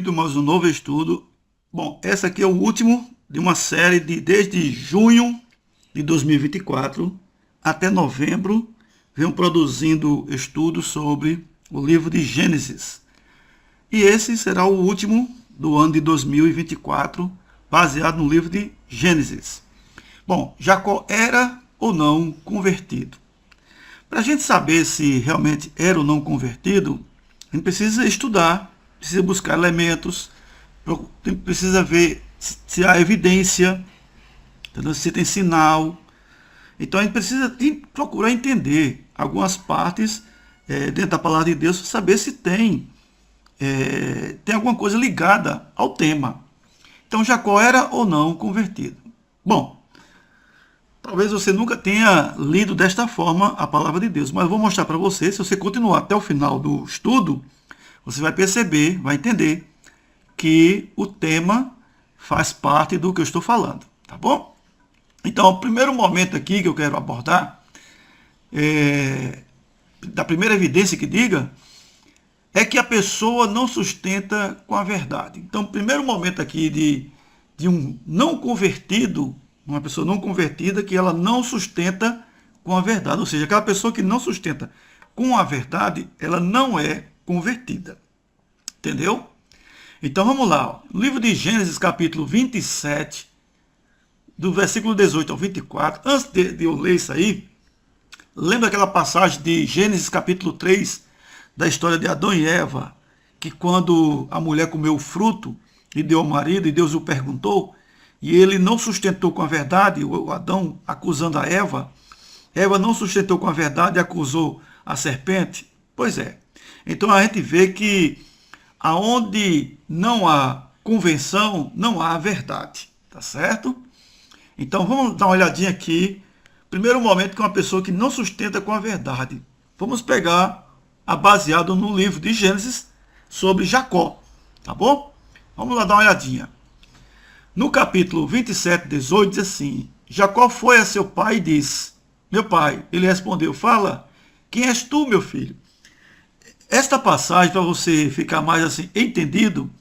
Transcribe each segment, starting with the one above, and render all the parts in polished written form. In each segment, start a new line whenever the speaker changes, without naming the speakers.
bem-vindo a mais um novo estudo. Bom, esse aqui é o último de uma série desde junho de 2024 até novembro, venho produzindo estudos sobre o livro de Gênesis. E esse será o último do ano de 2024, baseado no livro de Gênesis. Bom, Jacó era ou não convertido? Para a gente saber se realmente era ou não convertido, a gente precisa estudar, precisa buscar elementos, precisa ver se há evidência, se tem sinal. Então a gente precisa procurar entender algumas partes dentro da palavra de Deus para saber se tem alguma coisa ligada ao tema. Então Jacó era ou não convertido? Bom, talvez você nunca tenha lido desta forma a palavra de Deus, mas eu vou mostrar para você. Se você continuar até o final do estudo, você vai perceber, vai entender que o tema faz parte do que eu estou falando, tá bom? Então, o primeiro momento aqui que eu quero abordar, da primeira evidência que diga, é que a pessoa não sustenta com a verdade. Então, o primeiro momento aqui de um não convertido, uma pessoa não convertida, que ela não sustenta com a verdade. Ou seja, aquela pessoa que não sustenta com a verdade, ela não é convertida. Entendeu? Então vamos lá. No livro de Gênesis, capítulo 27, do versículo 18 ao 24. Antes de eu ler isso aí, lembra aquela passagem de Gênesis, capítulo 3, da história de Adão e Eva, que quando a mulher comeu o fruto e deu ao marido, e Deus o perguntou, e ele não sustentou com a verdade, o Adão acusando a Eva não sustentou com a verdade e acusou a serpente? Pois é. Então a gente vê que aonde não há convenção, não há verdade, tá certo? Então vamos dar uma olhadinha aqui. Primeiro momento que uma pessoa que não sustenta com a verdade. Vamos pegar a baseado no livro de Gênesis sobre Jacó, tá bom? Vamos lá dar uma olhadinha. No capítulo 27, 18, diz assim: Jacó foi a seu pai e disse: meu pai. Ele respondeu: fala, quem és tu, meu filho? Esta passagem, para você ficar mais assim entendido,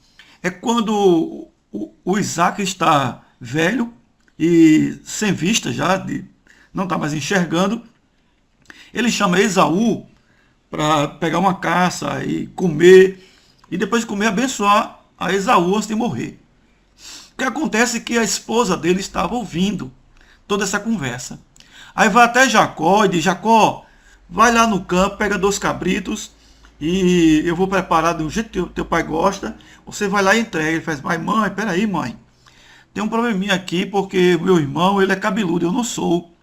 é quando o Isaac está velho e sem vista já, não está mais enxergando. Ele chama Esaú para pegar uma caça e comer, e depois de comer abençoar a Esaú antes de morrer. O que acontece é que a esposa dele estava ouvindo toda essa conversa. Aí vai até Jacó e diz: Jacó, vai lá no campo, pega 2 cabritos e eu vou preparar do jeito que teu pai gosta. Você vai lá e entrega. Ele faz: mas mãe, peraí mãe, tem um probleminha aqui porque meu irmão ele é cabeludo, eu não sou.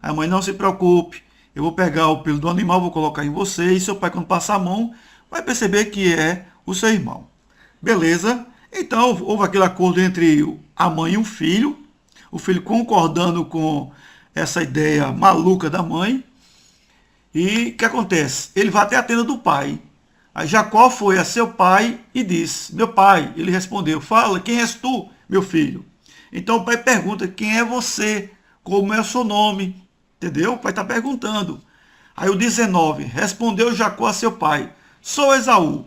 A mãe: não se preocupe, eu vou pegar o pelo do animal, vou colocar em você, e seu pai, quando passar a mão, vai perceber que é o seu irmão. Beleza? Então houve aquele acordo entre a mãe e o filho concordando com essa ideia maluca da mãe. E o que acontece? Ele vai até a tenda do pai. Aí Jacó foi a seu pai e disse: meu pai. Ele respondeu: fala, quem és tu, meu filho? Então o pai pergunta: quem é você? Como é o seu nome? Entendeu? O pai está perguntando. Aí o 19, respondeu Jacó a seu pai: sou Esaú,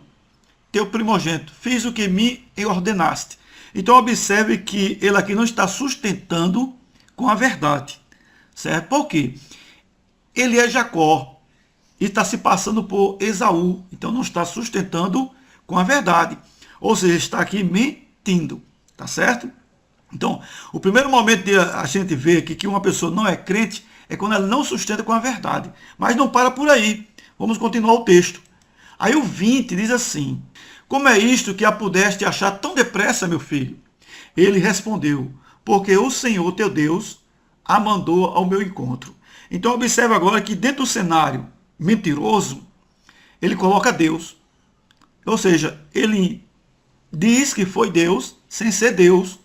teu primogênito, fiz o que me ordenaste. Então observe que ele aqui não está sustentando com a verdade, certo? Por quê? Ele é Jacó e está se passando por Esaú, então não está sustentando com a verdade, ou seja, está aqui mentindo, tá certo? Então, o primeiro momento de a gente ver aqui que uma pessoa não é crente é quando ela não sustenta com a verdade. Mas não para por aí. Vamos continuar o texto. Aí o 20 diz assim: como é isto que a pudeste achar tão depressa, meu filho? Ele respondeu: porque o Senhor teu Deus a mandou ao meu encontro. Então observe agora que dentro do cenário mentiroso, ele coloca Deus. Ou seja, ele diz que foi Deus sem ser Deus.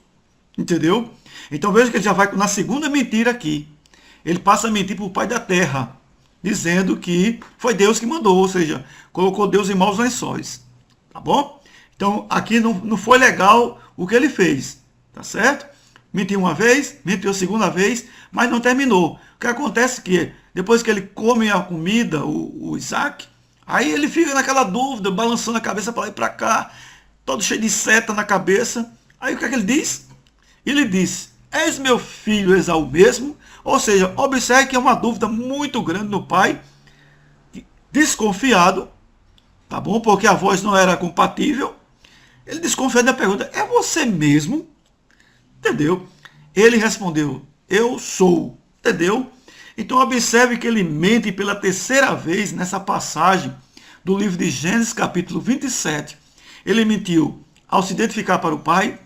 Entendeu? Então veja que ele já vai na segunda mentira aqui. Ele passa a mentir para o pai da terra, dizendo que foi Deus que mandou, ou seja, colocou Deus em maus lençóis. Tá bom? Então aqui não foi legal o que ele fez. Tá certo? Mentiu uma vez, mentiu a segunda vez, mas não terminou. O que acontece é que depois que ele come a comida, o Isaac, aí ele fica naquela dúvida, balançando a cabeça para lá e para cá. todo cheio de seta na cabeça. Aí o que é que ele diz? Ele diz, és meu filho Esaú mesmo? Ou seja, observe que é uma dúvida muito grande no pai, desconfiado, tá bom? Porque a voz não era compatível. Ele desconfiado da pergunta, é você mesmo? Entendeu? Ele respondeu, eu sou. Entendeu? Então observe que ele mente pela terceira vez nessa passagem do livro de Gênesis, capítulo 27. Ele mentiu ao se identificar para o pai,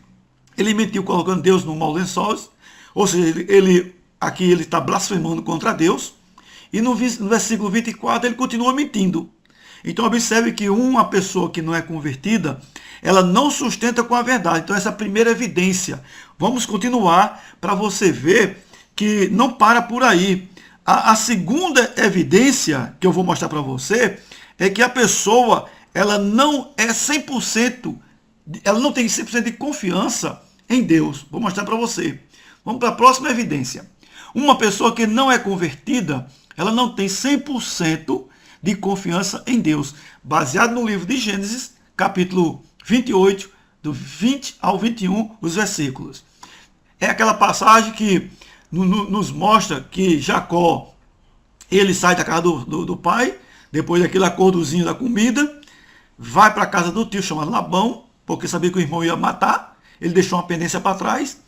ele mentiu colocando Deus no mau lençóis, ou seja, aqui ele está blasfemando contra Deus, e no versículo 24 ele continua mentindo. Então observe que uma pessoa que não é convertida, ela não sustenta com a verdade. Então essa é a primeira evidência. Vamos continuar para você ver que não para por aí. A segunda evidência que eu vou mostrar para você é que a pessoa, ela não é 100%, ela não tem 100% de confiança em Deus. Vou mostrar para você. Vamos para a próxima evidência. Uma pessoa que não é convertida, ela não tem 100% de confiança em Deus. Baseado no livro de Gênesis, capítulo 28, do 20 ao 21, os versículos. É aquela passagem que nos mostra que Jacó, ele sai da casa do pai, depois daquele acordozinho da comida, vai para a casa do tio chamado Labão, porque sabia que o irmão ia matar, ele deixou uma pendência para trás,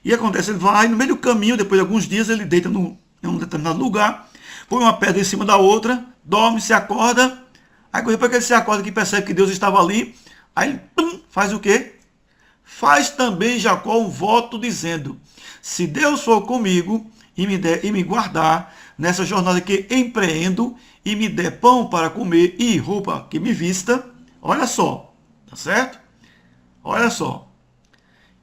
e acontece, ele vai no meio do caminho, depois de alguns dias, ele deita em um determinado lugar, põe uma pedra em cima da outra, dorme, se acorda, aí depois que ele se acorda, que percebe que Deus estava ali, aí ele faz o quê? Faz também Jacó um voto dizendo, se Deus for comigo e me guardar nessa jornada que empreendo e me der pão para comer e roupa que me vista, olha só, tá certo? Olha só.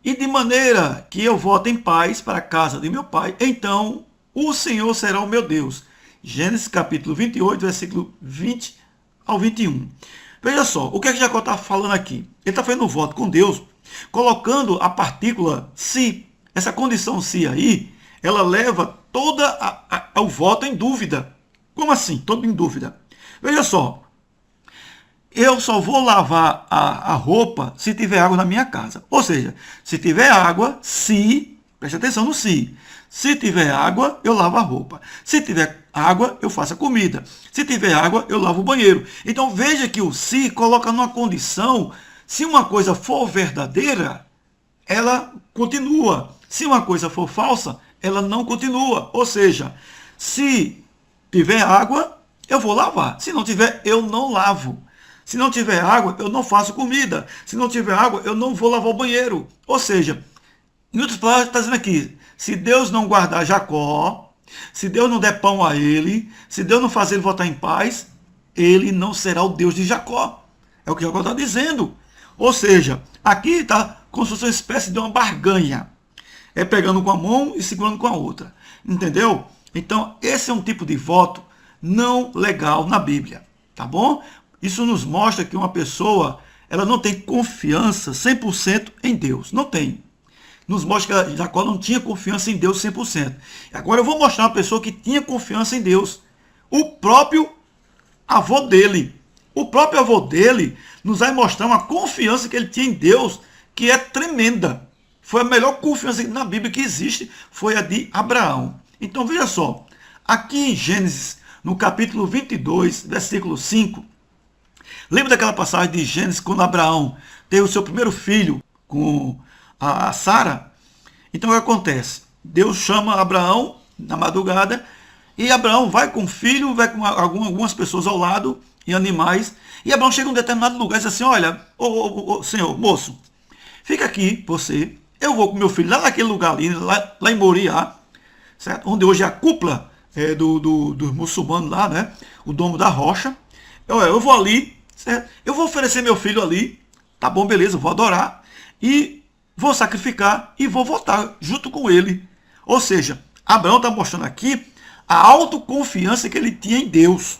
E de maneira que eu volte em paz para a casa de meu pai, então o Senhor será o meu Deus. Gênesis capítulo 28, versículo 20 ao 21. Veja só, o que é que Jacó está falando aqui? Ele está fazendo um voto com Deus, colocando a partícula se. Essa condição se aí, ela leva toda o voto em dúvida. Como assim? Todo em dúvida. Veja só, eu só vou lavar a roupa se tiver água na minha casa. Ou seja, se tiver água, se, preste atenção no se. Se tiver água, eu lavo a roupa. Se tiver água, eu faço a comida. Se tiver água, eu lavo o banheiro. Então veja que o se coloca numa condição, se uma coisa for verdadeira, ela continua. Se uma coisa for falsa, ela não continua. Ou seja, se tiver água, eu vou lavar. Se não tiver, eu não lavo. Se não tiver água, eu não faço comida. Se não tiver água, eu não vou lavar o banheiro. Ou seja, em outras palavras, está dizendo aqui, se Deus não guardar Jacó, se Deus não der pão a ele, se Deus não fazer ele voltar em paz, ele não será o Deus de Jacó. É o que Jacó está dizendo. Ou seja, aqui está como se fosse uma espécie de uma barganha. É pegando com a mão e segurando com a outra. Entendeu? Então, esse é um tipo de voto não legal na Bíblia. Tá bom? Isso nos mostra que uma pessoa, ela não tem confiança 100% em Deus. Não tem. Nos mostra que Jacó não tinha confiança em Deus 100%. Agora eu vou mostrar uma pessoa que tinha confiança em Deus. O próprio avô dele. O próprio avô dele nos vai mostrar uma confiança que ele tinha em Deus, que é tremenda. Foi a melhor confiança na Bíblia que existe, foi a de Abraão. Então veja só, aqui em Gênesis, no capítulo 22, versículo 5, lembra daquela passagem de Gênesis, quando Abraão teve o seu primeiro filho com a Sara? Então o que acontece? Deus chama Abraão na madrugada, e Abraão vai com o filho, vai com algumas pessoas ao lado, e animais, e Abraão chega em um determinado lugar e diz assim, olha, senhor, moço, fica aqui, você, eu vou com meu filho lá naquele lugar ali, lá em Moriá, certo? Onde hoje é a cúpula dos muçulmanos lá, né? O domo da rocha. Eu vou ali, certo? Eu vou oferecer meu filho ali, tá bom, beleza, vou adorar, e vou sacrificar e vou voltar junto com ele. Ou seja, Abraão está mostrando aqui a autoconfiança que ele tinha em Deus.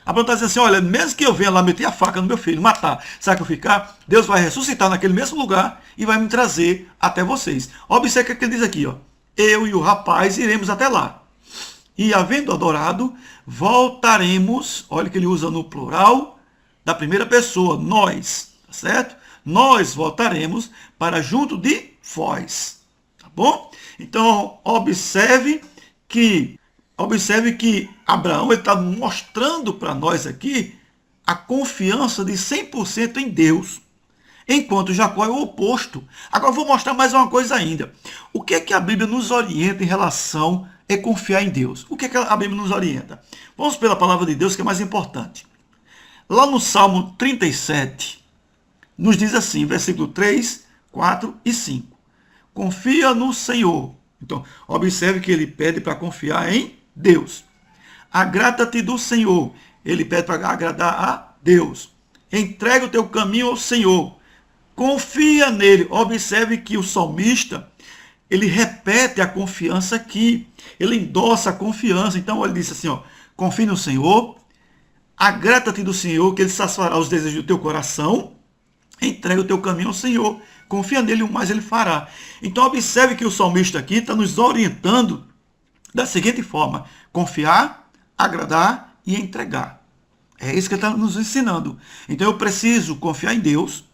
Abraão está dizendo assim, olha, mesmo que eu venha lá meter a faca no meu filho, matar, sacrificar, Deus vai ressuscitar naquele mesmo lugar e vai me trazer até vocês. Observe o que ele diz aqui, ó. Eu e o rapaz iremos até lá. E havendo adorado, voltaremos, olha que ele usa no plural, da primeira pessoa, nós, tá certo? nós voltaremos para junto de vós. Tá bom? Então, observe que Abraão está mostrando para nós aqui a confiança de 100% em Deus, enquanto Jacó é o oposto. Agora vou mostrar mais uma coisa ainda. O que é que a Bíblia nos orienta em relação a confiar em Deus? O que é que a Bíblia nos orienta? Vamos pela palavra de Deus, que é mais importante. Lá no Salmo 37, nos diz assim, versículo 3, 4 e 5. Confia no Senhor. Então, observe que ele pede para confiar em Deus. Agrada-te do Senhor. Ele pede para agradar a Deus. Entrega o teu caminho ao Senhor. Confia nele. Observe que o salmista, ele repete a confiança aqui. Ele endossa a confiança. Então, ele disse assim, confie no Senhor. Agrada-te do Senhor, que ele saciará os desejos do teu coração. Entrega o teu caminho ao Senhor. Confia nele, o mais ele fará. Então, observe que o salmista aqui está nos orientando da seguinte forma: confiar, agradar e entregar. É isso que ele está nos ensinando. Então, eu preciso confiar em Deus,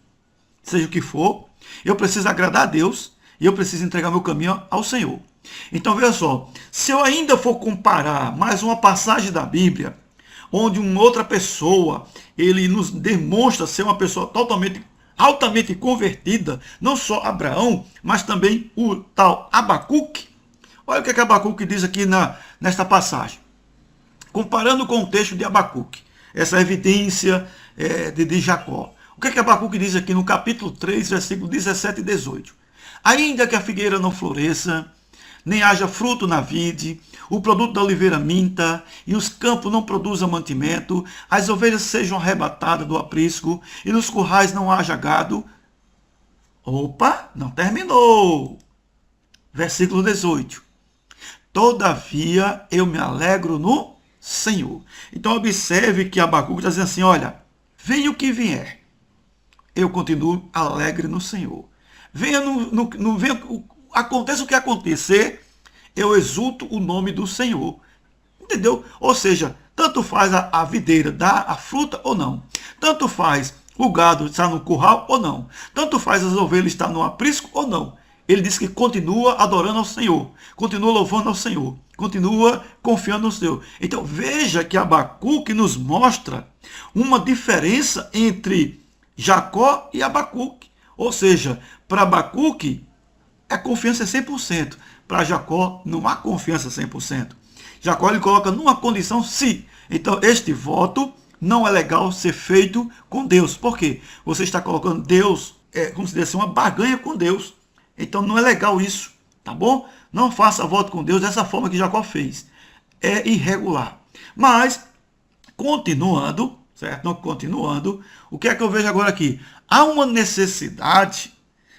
seja o que for. Eu preciso agradar a Deus e eu preciso entregar meu caminho ao Senhor. Então, veja só. Se eu ainda for comparar mais uma passagem da Bíblia, onde uma outra pessoa, ele nos demonstra ser uma pessoa altamente convertida, não só Abraão, mas também o tal Abacuque. Olha o que Abacuque diz aqui nesta passagem. Comparando com o texto de Abacuque, essa evidência de Jacó. O que Abacuque diz aqui no capítulo 3, versículo 17 e 18? Ainda que a figueira não floresça, nem haja fruto na vide, o produto da oliveira minta, e os campos não produzam mantimento, as ovelhas sejam arrebatadas do aprisco, e nos currais não haja gado. Opa, não terminou. Versículo 18. Todavia eu me alegro no Senhor. Então observe que Abacuque está dizendo assim, olha, venha o que vier, eu continuo alegre no Senhor. Aconteça o que acontecer, eu exulto o nome do Senhor. Entendeu? Ou seja, tanto faz a videira dar a fruta ou não. Tanto faz o gado estar no curral ou não. Tanto faz as ovelhas estar no aprisco ou não. Ele diz que continua adorando ao Senhor. Continua louvando ao Senhor. Continua confiando no Senhor. Então veja que Abacuque nos mostra uma diferença entre Jacó e Abacuque. Ou seja, para Abacuque, a confiança é 100%. Para Jacó, não há confiança 100%. Jacó ele coloca numa condição se. Então, este voto não é legal ser feito com Deus. Por quê? Você está colocando Deus, como se disse, uma barganha com Deus. Então, não é legal isso. Tá bom? Não faça voto com Deus dessa forma que Jacó fez. É irregular. Mas, continuando, certo? Não continuando, o que é que eu vejo agora aqui? Há uma necessidade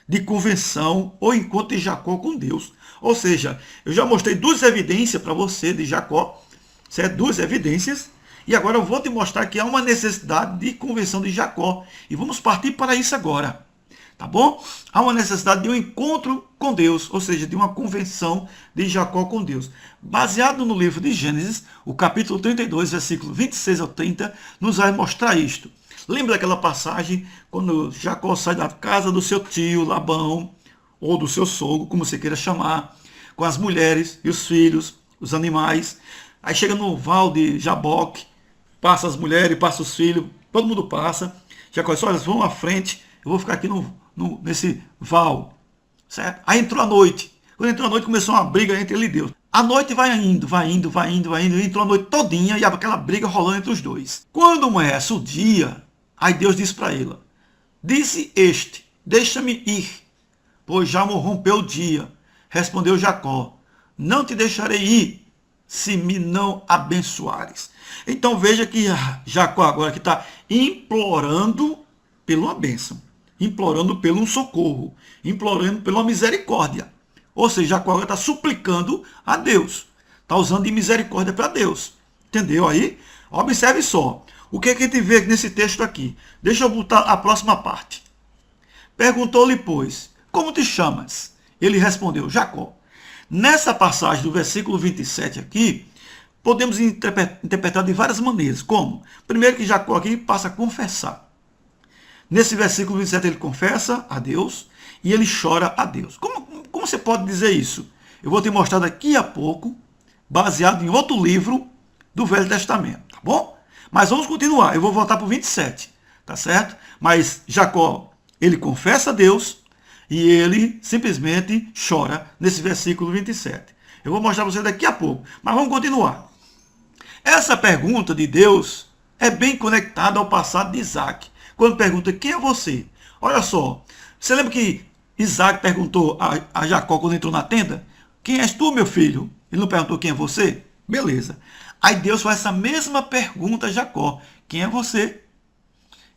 de convenção ou encontro de Jacó com Deus. Ou seja, eu já mostrei duas evidências para você de Jacó, certo? Duas evidências, e agora eu vou te mostrar que há uma necessidade de convenção de Jacó. E vamos partir para isso agora, tá bom? Há uma necessidade de um encontro com Deus, ou seja, de uma convenção de Jacó com Deus. Baseado no livro de Gênesis, o capítulo 32, versículo 26 ao 30, nos vai mostrar isto. Lembra daquela passagem quando Jacó sai da casa do seu tio Labão, ou do seu sogro, como você queira chamar, com as mulheres e os filhos, os animais. Aí chega no val de Jaboque, passa as mulheres, passa os filhos, todo mundo passa. Jacó diz, olha, vão à frente, eu vou ficar aqui nesse val. Certo? Aí entrou a noite. Quando entrou a noite, começou uma briga entre ele e Deus. A noite vai indo. Entrou a noite todinha e aquela briga rolando entre os dois. Quando amanhece o dia, aí Deus disse para ele, disse este, deixa-me ir, pois já me rompeu o dia. Respondeu Jacó, não te deixarei ir, se me não abençoares. Então veja que Jacó agora que está implorando pela uma bênção, implorando pelo um socorro, implorando pela misericórdia. Ou seja, Jacó agora está suplicando a Deus, está usando de misericórdia para Deus. Entendeu aí? Observe só. O que é que a gente vê nesse texto aqui? Deixa eu botar a próxima parte. Perguntou-lhe, pois, como te chamas? Ele respondeu, Jacó. Nessa passagem do versículo 27 aqui, podemos interpretar de várias maneiras. Como? Primeiro que Jacó aqui passa a confessar. Nesse versículo 27 ele confessa a Deus e ele chora a Deus. Como você pode dizer isso? Eu vou te mostrar daqui a pouco, baseado em outro livro do Velho Testamento, tá bom? Mas vamos continuar, eu vou voltar para o 27, tá certo? Mas Jacó, ele confessa a Deus e ele simplesmente chora nesse versículo 27. Eu vou mostrar para você daqui a pouco, mas vamos continuar. Essa pergunta de Deus é bem conectada ao passado de Isaac, quando pergunta, quem é você? Olha só, você lembra que Isaac perguntou a Jacó quando entrou na tenda? Quem és tu, meu filho? Ele não perguntou quem é você? Beleza. Aí Deus faz essa mesma pergunta a Jacó. Quem é você?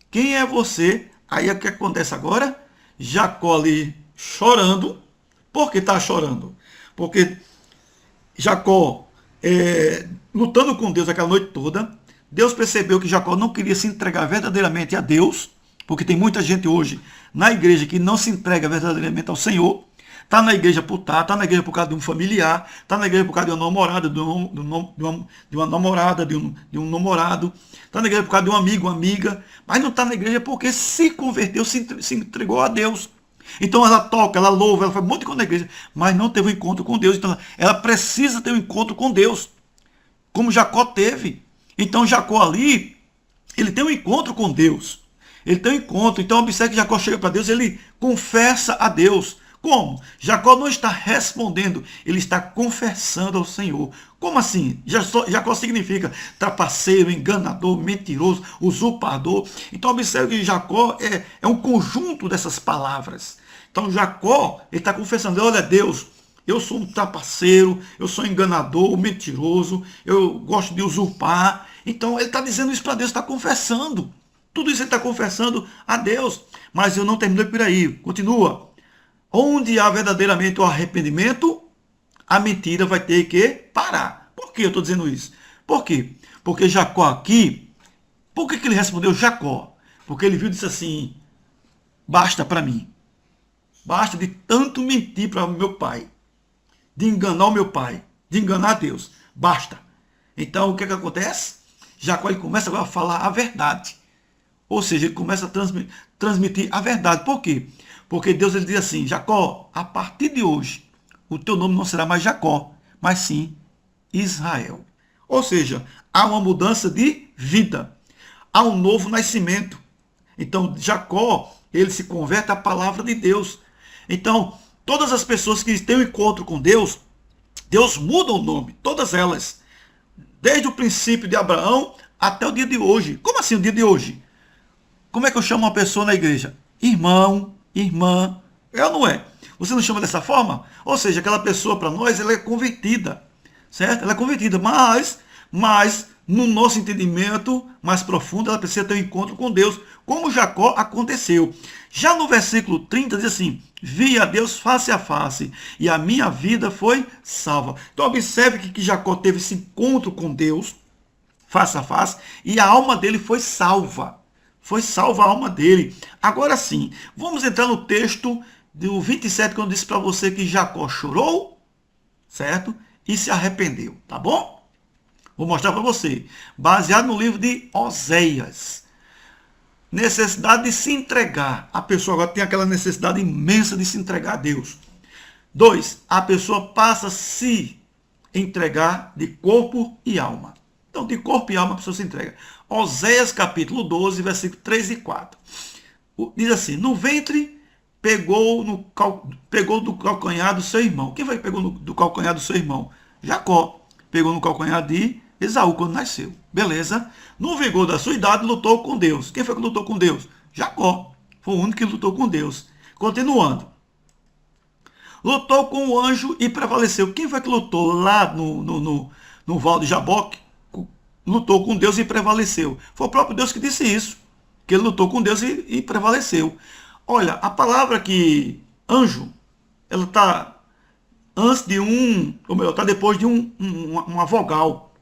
Quem é você? Aí o que acontece agora? Jacó ali chorando. Por que está chorando? Porque Jacó, lutando com Deus aquela noite toda, Deus percebeu que Jacó não queria se entregar verdadeiramente a Deus, porque tem muita gente hoje na igreja que não se entrega verdadeiramente ao Senhor. Está na igreja por estar, está na igreja por causa de um familiar, está na igreja por causa de uma namorada, de uma namorada, de um namorado, está na igreja por causa de um amigo, uma amiga, mas não está na igreja porque se converteu, se entregou a Deus. Então ela toca, ela louva, ela faz um monte de coisa na igreja, mas não teve um encontro com Deus. Então ela precisa ter um encontro com Deus, como Jacó teve. Então Jacó ali, ele tem um encontro com Deus. Ele tem um encontro. Então observe que Jacó chega para Deus, ele confessa a Deus. Como? Jacó não está respondendo, ele está confessando ao Senhor. Como assim? Jacó significa trapaceiro, enganador, mentiroso, usurpador. Então observe que Jacó é um conjunto dessas palavras. Então Jacó, ele está confessando, olha Deus, eu sou um trapaceiro, eu sou enganador, mentiroso, eu gosto de usurpar. Então ele está dizendo isso para Deus, está confessando. Tudo isso ele está confessando a Deus. Mas eu não terminei por aí, continua. Onde há verdadeiramente o arrependimento, a mentira vai ter que parar. Por que eu estou dizendo isso? Por quê? Porque Jacó aqui, por que ele respondeu Jacó? Porque ele viu e disse assim, basta para mim. Basta de tanto mentir para o meu pai, de enganar o meu pai, de enganar a Deus. Basta. Então o que acontece? Jacó ele começa agora a falar a verdade. Ou seja, ele começa a transmitir a verdade. Por quê? Porque Deus ele diz assim, Jacó, a partir de hoje, o teu nome não será mais Jacó, mas sim Israel. Ou seja, há uma mudança de vida, há um novo nascimento. Então, Jacó, ele se converte à palavra de Deus. Então, todas as pessoas que têm um encontro com Deus, Deus muda o nome, todas elas. Desde o princípio de Abraão até o dia de hoje. Como assim o dia de hoje? Como é que eu chamo uma pessoa na igreja? Irmão, irmã, é ou não é? Você não chama dessa forma? Ou seja, aquela pessoa para nós, ela é convertida, certo? Ela é convertida, mas no nosso entendimento mais profundo, ela precisa ter um encontro com Deus, como Jacó aconteceu. Já no versículo 30 diz assim, vi a Deus face a face, e a minha vida foi salva. Então observe que Jacó teve esse encontro com Deus, face a face, e a alma dele foi salva. Foi salva a alma dele. Agora sim, vamos entrar no texto do 27, quando eu disse para você que Jacó chorou, certo? E se arrependeu, tá bom? Vou mostrar para você. Baseado no livro de Oséias. Necessidade de se entregar. A pessoa agora tem aquela necessidade imensa de se entregar a Deus. 2. A pessoa passa a se entregar de corpo e alma. Então, de corpo e alma, a pessoa se entrega. Oséias, capítulo 12, versículo 3 e 4. Diz assim, no ventre pegou do calcanhar do seu irmão. Quem foi que pegou do calcanhar do seu irmão? Jacó. Pegou no calcanhar de Esaú, quando nasceu. Beleza? No vigor da sua idade, lutou com Deus. Quem foi que lutou com Deus? Jacó. Foi o único que lutou com Deus. Continuando. Lutou com o anjo e prevaleceu. Quem foi que lutou lá no Val de Jaboque? Lutou com Deus e prevaleceu. Foi o próprio Deus que disse isso. Que ele lutou com Deus e prevaleceu. Olha, a palavra que anjo, ela está antes de ou melhor, está depois de uma vogal.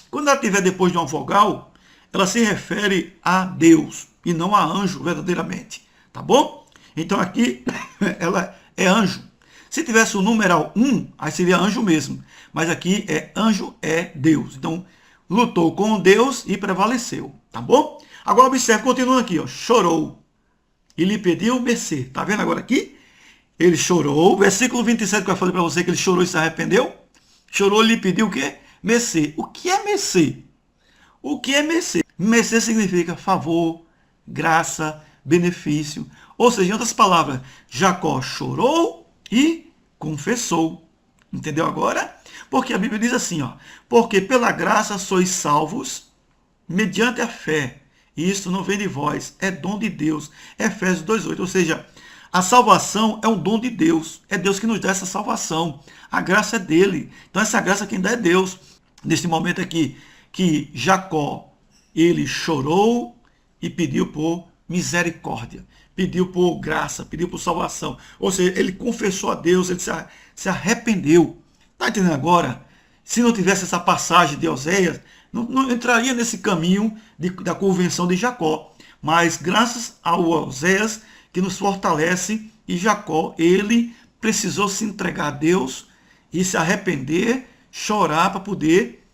Quando ela estiver depois de uma vogal, ela se refere a Deus e não a anjo verdadeiramente. Tá bom? Então aqui ela é anjo. Se tivesse o numeral 1, aí seria anjo mesmo. Mas aqui anjo é Deus. Então, lutou com Deus e prevaleceu. Tá bom? Agora observe, continuando aqui, ó. Chorou. e lhe pediu mercê. Está vendo agora aqui? Ele chorou. Versículo 27 que eu falei para você que ele chorou e se arrependeu. Chorou e lhe pediu o quê? Mercê. O que é mercê? O que é mercê? Mercê significa favor, graça, benefício. Ou seja, em outras palavras, Jacó chorou e confessou. Entendeu agora? Porque a Bíblia diz assim, ó, porque pela graça sois salvos mediante a fé. E isso não vem de vós, é dom de Deus. Efésios 2:8. Ou seja, a salvação é um dom de Deus. É Deus que nos dá essa salvação. A graça é dele. Então essa graça quem dá é Deus. Neste momento aqui, que Jacó, ele chorou e pediu por misericórdia. Pediu por graça, pediu por salvação. Ou seja, ele confessou a Deus, ele se arrependeu. Está entendendo agora? Se não tivesse essa passagem de Oséias, não entraria nesse caminho da convenção de Jacó. Mas graças ao Oséias, que nos fortalece, e Jacó, ele precisou se entregar a Deus e se arrepender, chorar para poder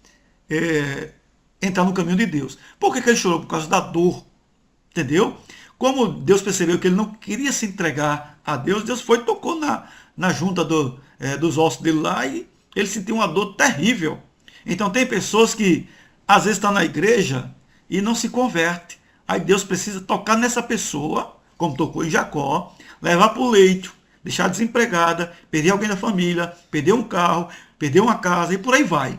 entrar no caminho de Deus. Por que ele chorou? Por causa da dor. Entendeu? Como Deus percebeu que ele não queria se entregar a Deus, Deus foi e tocou na junta dos ossos dele lá e ele sentiu uma dor terrível. Então tem pessoas que às vezes estão na igreja e não se converte. Aí Deus precisa tocar nessa pessoa, como tocou em Jacó, levar para o leito, deixar desempregada, perder alguém da família, perder um carro, perder uma casa e por aí vai.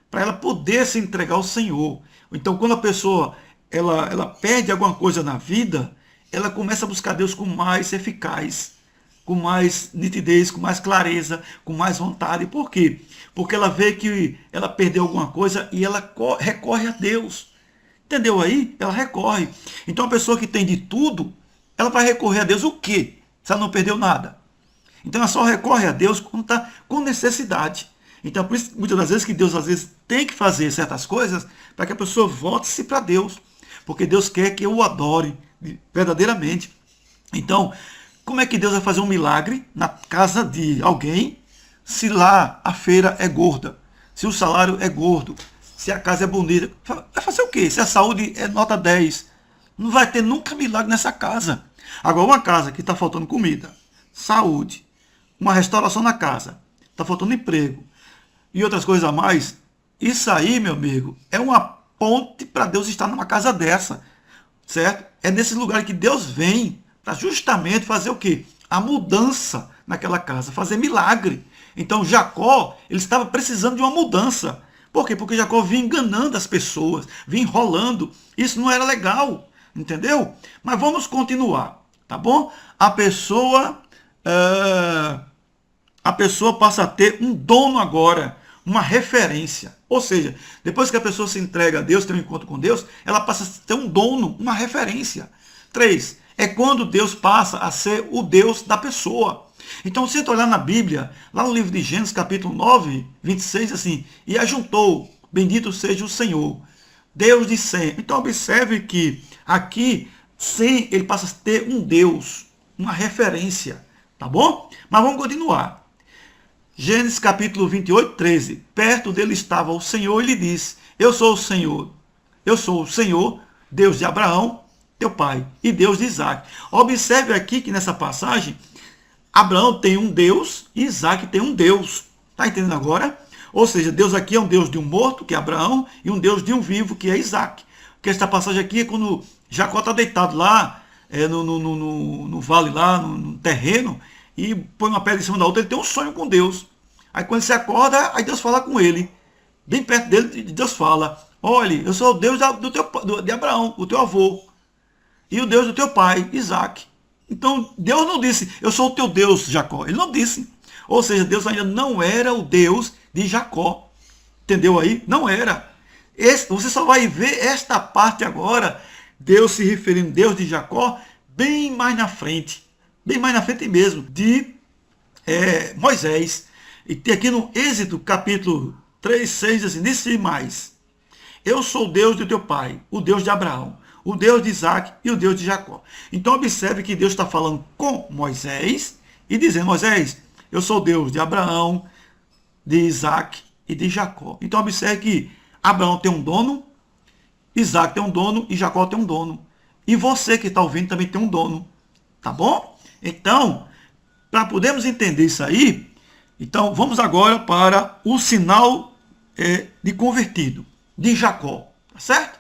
Para ela poder se entregar ao Senhor. Então quando a pessoa ela perde alguma coisa na vida, ela começa a buscar Deus com mais eficaz, com mais nitidez, com mais clareza, com mais vontade. Por quê? Porque ela vê que ela perdeu alguma coisa e ela recorre a Deus. Entendeu aí? Ela recorre. Então a pessoa que tem de tudo, ela vai recorrer a Deus o quê? Se ela não perdeu nada. Então ela só recorre a Deus quando está com necessidade. Então por isso muitas das vezes que Deus às vezes tem que fazer certas coisas para que a pessoa volte-se para Deus. Porque Deus quer que eu o adore verdadeiramente. Então, como é que Deus vai fazer um milagre na casa de alguém se lá a feira é gorda, se o salário é gordo, se a casa é bonita? Vai fazer o quê? Se a saúde é nota 10? Não vai ter nunca milagre nessa casa. Agora, uma casa que está faltando comida, saúde, uma restauração na casa, está faltando emprego e outras coisas a mais, isso aí, meu amigo, é uma ponte para Deus estar numa casa dessa, certo? É nesse lugar que Deus vem para justamente fazer o quê? A mudança naquela casa, fazer milagre. Então Jacó, ele estava precisando de uma mudança. Por quê? Porque Jacó vinha enganando as pessoas, vinha enrolando. Isso não era legal, entendeu? Mas vamos continuar, tá bom? A pessoa passa a ter um dono agora, uma referência. Ou seja, depois que a pessoa se entrega a Deus, tem um encontro com Deus, ela passa a ter um dono, uma referência. 3. É quando Deus passa a ser o Deus da pessoa. Então, se você olhar na Bíblia, lá no livro de Gênesis, capítulo 9, 26, assim, e ajuntou, bendito seja o Senhor, Deus de Sem. Então, observe que aqui, Sem, ele passa a ter um Deus, uma referência, tá bom? Mas vamos continuar. Gênesis capítulo 28, 13. Perto dele estava o Senhor e lhe disse: eu sou o Senhor, Deus de Abraão, teu pai, e Deus de Isaac. Observe aqui que nessa passagem, Abraão tem um Deus e Isaac tem um Deus. Está entendendo agora? Ou seja, Deus aqui é um Deus de um morto, que é Abraão, e um Deus de um vivo, que é Isaac. Porque esta passagem aqui é quando Jacó está deitado lá, no vale lá, no terreno, e põe uma pedra em cima da outra, ele tem um sonho com Deus. Aí quando ele se acorda, aí Deus fala com ele. Bem perto dele, Deus fala: olha, eu sou o Deus de Abraão, o teu avô, e o Deus do teu pai, Isaac. Então Deus não disse: eu sou o teu Deus, Jacó. Ele não disse. Ou seja, Deus ainda não era o Deus de Jacó. Entendeu aí? Não era. Você só vai ver esta parte agora, Deus se referindo, Deus de Jacó, bem mais na frente. Bem mais na frente mesmo, de Moisés. E tem aqui no Êxodo, capítulo 3, 6, assim, disse mais: eu sou o Deus do teu pai, o Deus de Abraão, o Deus de Isaac e o Deus de Jacó. Então observe que Deus está falando com Moisés e dizendo: Moisés, eu sou o Deus de Abraão, de Isaac e de Jacó. Então observe que Abraão tem um dono, Isaac tem um dono e Jacó tem um dono. E você que está ouvindo também tem um dono. Tá bom? Então, para podermos entender isso aí, então vamos agora para o sinal de convertido, de Jacó, tá certo?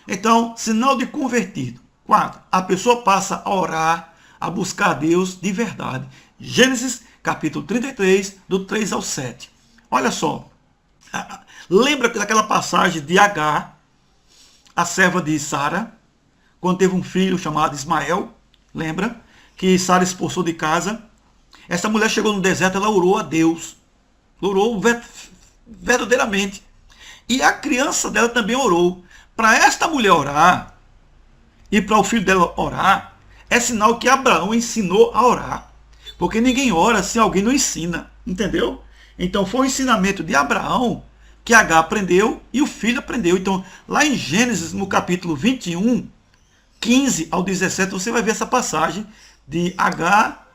Então, sinal de convertido. 4. A pessoa passa a orar, a buscar a Deus de verdade. Gênesis capítulo 33, do 3 ao 7. Olha só, lembra daquela passagem de Agar, a serva de Sara, quando teve um filho chamado Ismael, lembra? Que Sara expulsou de casa. Essa mulher chegou no deserto, ela orou a Deus. Orou verdadeiramente. E a criança dela também orou. Para esta mulher orar, e para o filho dela orar, é sinal que Abraão ensinou a orar. Porque ninguém ora se alguém não ensina. Entendeu? Então foi o ensinamento de Abraão que Agar aprendeu e o filho aprendeu. Então, lá em Gênesis, no capítulo 21, 15 ao 17, você vai ver essa passagem de Agar,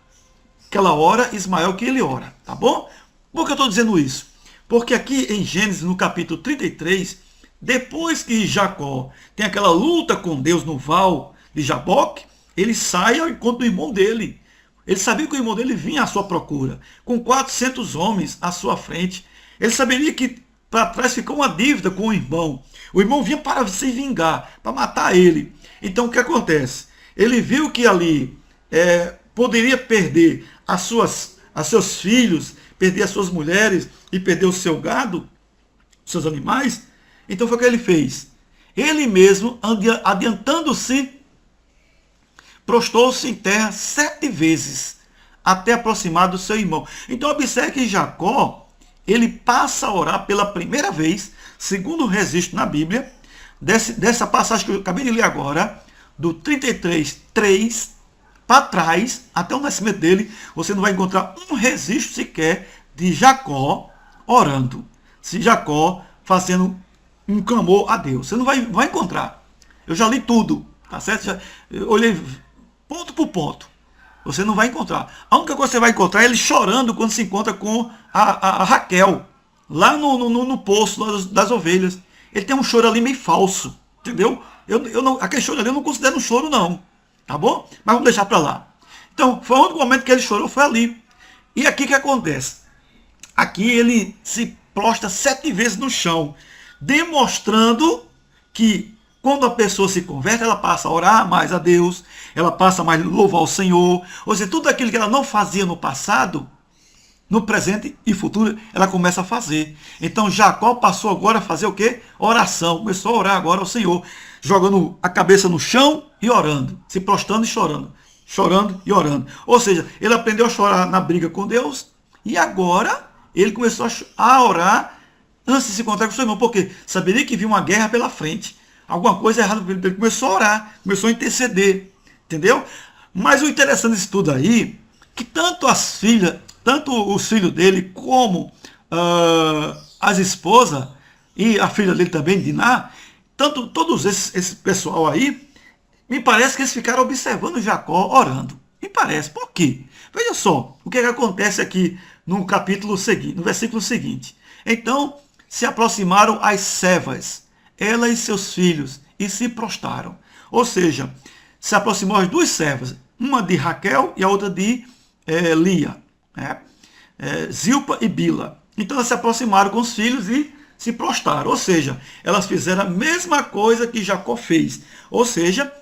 que ela ora, Ismael, que ele ora, tá bom? Por que eu estou dizendo isso? Porque aqui em Gênesis, no capítulo 33, depois que Jacó tem aquela luta com Deus no val de Jaboque, ele sai ao encontro do irmão dele. Ele sabia que o irmão dele vinha à sua procura, com 400 homens à sua frente. Ele saberia que para trás ficou uma dívida com o irmão. O irmão vinha para se vingar, para matar ele. Então o que acontece? Ele viu que ali poderia perder seus filhos, perder as suas mulheres e perder o seu gado, seus animais. Então foi o que ele fez. Ele mesmo, adiantando-se, prostrou-se em terra 7 vezes, até aproximar do seu irmão. Então observe que Jacó, ele passa a orar pela primeira vez, segundo o registro na Bíblia, dessa passagem que eu acabei de ler agora, do 33, 3 para trás, até o nascimento dele, você não vai encontrar um registro sequer de Jacó orando. Se Jacó fazendo um clamor a Deus. Você não vai encontrar. Eu já li tudo, tá certo? Eu olhei ponto por ponto. Você não vai encontrar. A única coisa que você vai encontrar é ele chorando quando se encontra com a Raquel, lá no poço lá das ovelhas. Ele tem um choro ali meio falso, entendeu? Aquele choro ali eu não considero um choro, não. Tá bom? Mas vamos deixar para lá. Então, foi o único momento que ele chorou, foi ali. E aqui o que acontece? Aqui ele se prostra 7 vezes no chão, demonstrando que quando a pessoa se converte, ela passa a orar mais a Deus, ela passa mais a louvar o Senhor. Ou seja, tudo aquilo que ela não fazia no passado, no presente e futuro, ela começa a fazer. Então Jacó passou agora a fazer o quê? Oração. Começou a orar agora ao Senhor, jogando a cabeça no chão e orando, se prostrando e chorando. Chorando e orando. Ou seja, ele aprendeu a chorar na briga com Deus e agora ele começou a orar antes de se encontrar com o seu irmão, porque saberia que vinha uma guerra pela frente. Alguma coisa errada, ele começou a orar, começou a interceder, entendeu? Mas o interessante disso tudo aí, que tanto os filhos dele, como as esposas, e a filha dele também, Diná, todos esse pessoal aí, me parece que eles ficaram observando Jacó orando. Me parece. Por quê? Veja só o que acontece aqui no capítulo seguinte, no versículo seguinte. Então se aproximaram as servas, ela e seus filhos, e se prostraram. Ou seja, se aproximou as 2 servas, uma de Raquel e a outra de Lia, né? Zilpa e Bila. Então elas se aproximaram com os filhos e se prostraram. Ou seja, elas fizeram a mesma coisa que Jacó fez. Ou seja,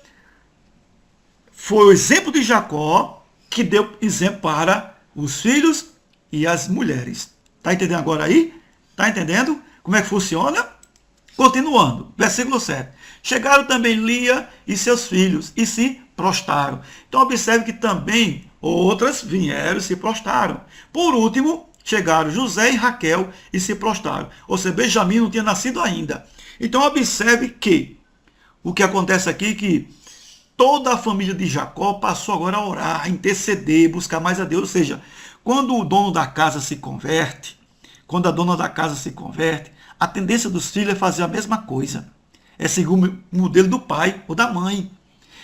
foi o exemplo de Jacó que deu exemplo para os filhos e as mulheres. Está entendendo agora aí? Está entendendo como é que funciona? Continuando, versículo 7. Chegaram também Lia e seus filhos e se prostraram. Então observe que também outras vieram e se prostraram. Por último, chegaram José e Raquel e se prostraram. Ou seja, Benjamim não tinha nascido ainda. Então observe que o que acontece aqui é que toda a família de Jacó passou agora a orar, a interceder, buscar mais a Deus. Ou seja, quando o dono da casa se converte, quando a dona da casa se converte, a tendência dos filhos é fazer a mesma coisa. É seguir o modelo do pai ou da mãe.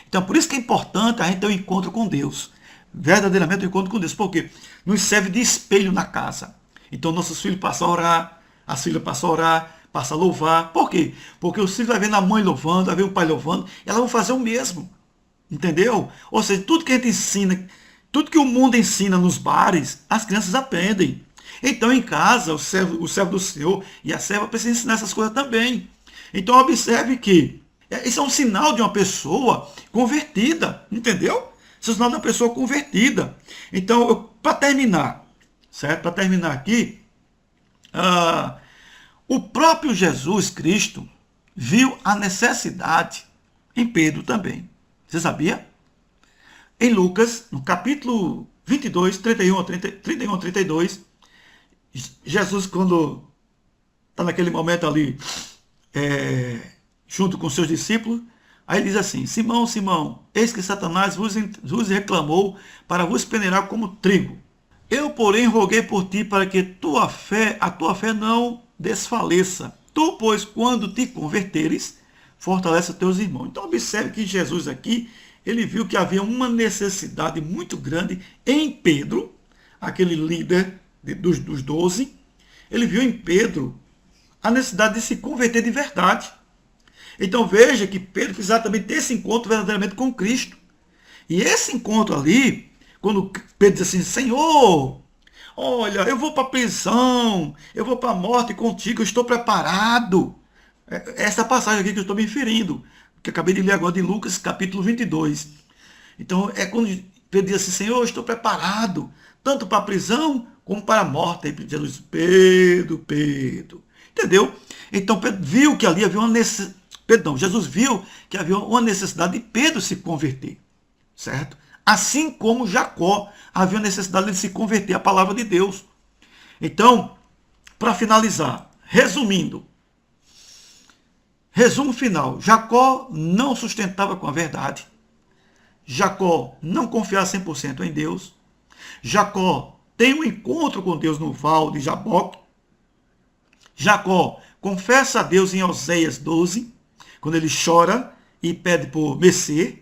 Então, por isso que é importante a gente ter um encontro com Deus. Verdadeiramente um encontro com Deus. Porque nos serve de espelho na casa. Então, nossos filhos passam a orar, as filhas passam a orar, passam a louvar. Por quê? Porque os filhos vão ver a mãe louvando, vai ver o pai louvando, e elas vão fazer o mesmo. Entendeu? Ou seja, tudo que a gente ensina, tudo que o mundo ensina nos bares, as crianças aprendem. Então, em casa, o servo do Senhor e a serva precisam ensinar essas coisas também. Então, observe que isso é um sinal de uma pessoa convertida, entendeu? Isso é um sinal de uma pessoa convertida. Então, para terminar, certo? Para terminar aqui, o próprio Jesus Cristo viu a necessidade em Pedro também. Você sabia? Em Lucas, no capítulo 22, 31 a 32, Jesus, quando está naquele momento ali, junto com seus discípulos, aí ele diz assim: Simão, Simão, eis que Satanás vos reclamou para vos peneirar como trigo. Eu, porém, roguei por ti para que a tua fé não desfaleça. Tu, pois, quando te converteres, fortalece os teus irmãos. Então, observe que Jesus aqui, ele viu que havia uma necessidade muito grande em Pedro, aquele líder dos 12. Ele viu em Pedro a necessidade de se converter de verdade. Então, veja que Pedro precisava também ter esse encontro verdadeiramente com Cristo. E esse encontro ali, quando Pedro diz assim: Senhor, olha, eu vou para a prisão, eu vou para a morte contigo, eu estou preparado. Essa passagem aqui que eu estou me referindo, que eu acabei de ler agora de Lucas, capítulo 22. Então, é quando Pedro diz assim: Senhor, eu estou preparado, tanto para a prisão como para a morte. Aí Jesus, Pedro. Entendeu? Então, Pedro viu que ali havia uma necessidade. Jesus viu que havia uma necessidade de Pedro se converter. Certo? Assim como Jacó havia necessidade de se converter à palavra de Deus. Então, para finalizar, resumo final: Jacó não sustentava com a verdade. Jacó não confiava 100% em Deus. Jacó tem um encontro com Deus no Val de Jaboque. Jacó confessa a Deus em Oséias 12, quando ele chora e pede por mercê.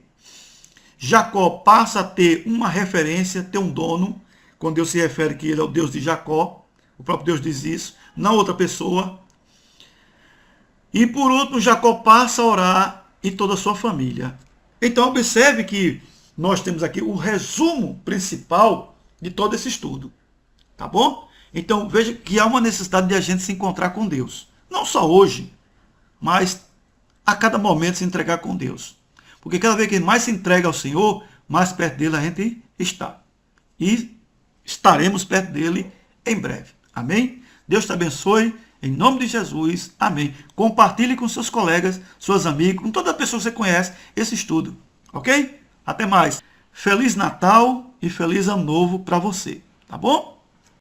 Jacó passa a ter uma referência, ter um dono, quando Deus se refere que ele é o Deus de Jacó. O próprio Deus diz isso, não outra pessoa. E por último, Jacó passa a orar e toda a sua família. Então observe que nós temos aqui o resumo principal de todo esse estudo. Tá bom? Então veja que há uma necessidade de a gente se encontrar com Deus. Não só hoje, mas a cada momento se entregar com Deus. Porque cada vez que mais se entrega ao Senhor, mais perto dele a gente está. E estaremos perto dele em breve. Amém? Deus te abençoe. Em nome de Jesus. Amém. Compartilhe com seus colegas, seus amigos, com toda pessoa que você conhece esse estudo. Ok? Até mais. Feliz Natal e feliz Ano Novo para você. Tá bom?